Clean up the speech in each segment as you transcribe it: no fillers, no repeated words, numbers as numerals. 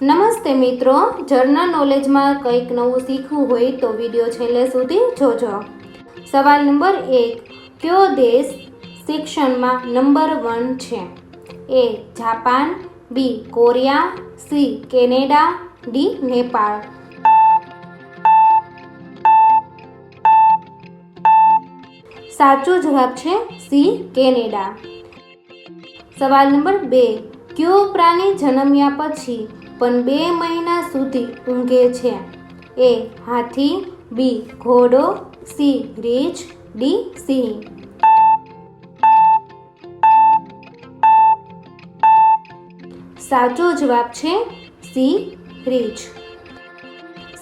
નમસ્તે મિત્રો, જર્નલ નોલેજમાં કંઈક નવું શીખવું હોય તો વિડીયો છેલ્લે સુધી જોજો। સવાલ નંબર 1, કયો દેશ શિક્ષણમાં નંબર 1 છે? A Japan, B Korea, C Canada, D Nepal. સાચો જવાબ છે સી કેનેડા। સવાલ નંબર 2, કયો પ્રાણી જન્મ્યા પછી પણ 2 મહિના સુધી ઊંઘે છે? એ હાથી, બી ઘોડો, સી રીંછ, ડી સિંહ। સાચો જવાબ છે સી રીંછ।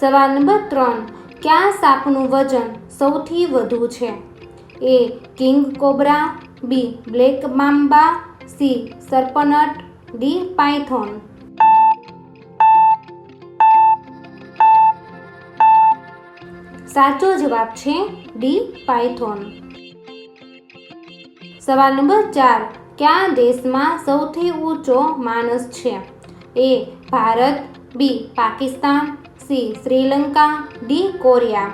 સવાલ નંબર 3, કયા સાપનું વજન સૌથી વધુ છે? એ કિંગ કોબ્રા, બી બ્લેક મામ્બા, સી સર્પનટ, ડી પાયથોન। સાચો જવાબ છે ડી પાયથોન। સવાલ નંબર 4, કયા દેશમાં સૌથી ઊંચો માણસ છે? A Bharat, B Pakistan, C Sri Lanka, D Korea.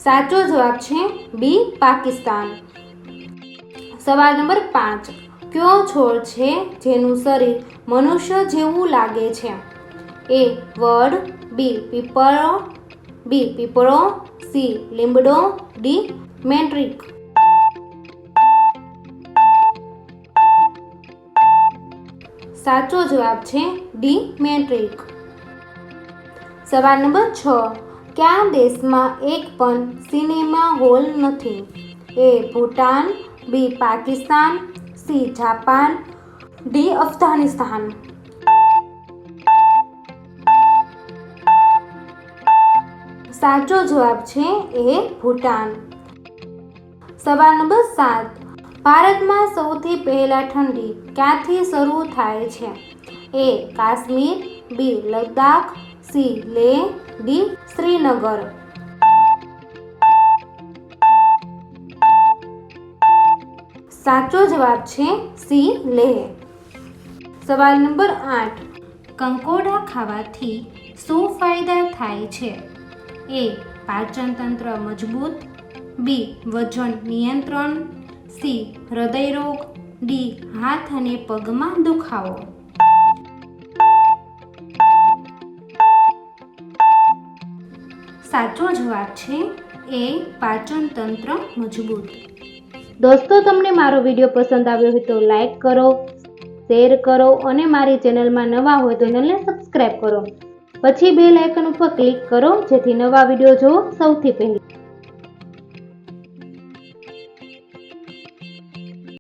સાચો જવાબ છે બી પાકિસ્તાન। સવાલ નંબર 5, કયો છોડ છે જેનું શરીર મનુષ્ય જેવું લાગે છે? એ વડ, બી પીપળો, સી લીમડો, ડી મેટ્રિક। સાચો જવાબ છે ડી મેટ્રિક। સવાલ નંબર 6, કયા દેશમાં એક પણ સિનેમા હોલ નથી? A Bhutan, B Pakistan, C Japan, D Afghanistan. સાચો જવાબ છે એ ભૂટાન। સવાલ નંબર 7, ભારતમાં સૌથી પહેલા ઠંડી ક્યાંથી શરૂ થાય છે? એ કાશ્મીર, બી લદ્દાખ, સી લેહ, ડી શ્રીનગર। સાચો જવાબ છે સી લેહ। સવાલ નંબર 8, કંકોડા ખાવાથી શું ફાયદા થાય છે? એ પાચન તંત્ર મજબૂત, બી વજન નિયંત્રણ, સી હૃદય રોગ, ડી હાથ અને પગમાં દુખાવો। સાચો જવાબ છે એ પાચન તંત્ર મજબૂત। દોસ્તો, તમને મારો વિડીયો પસંદ આવ્યો હોય તો લાઈક કરો, શેર કરો અને મારી ચેનલમાં નવા હોય તો ચેનલને સબસ્ક્રાઈબ કરો। પછી બેલ આઇકન ઉપર ક્લિક કરો જેથી નવા વિડીયો જોવો સૌથી પહેલા।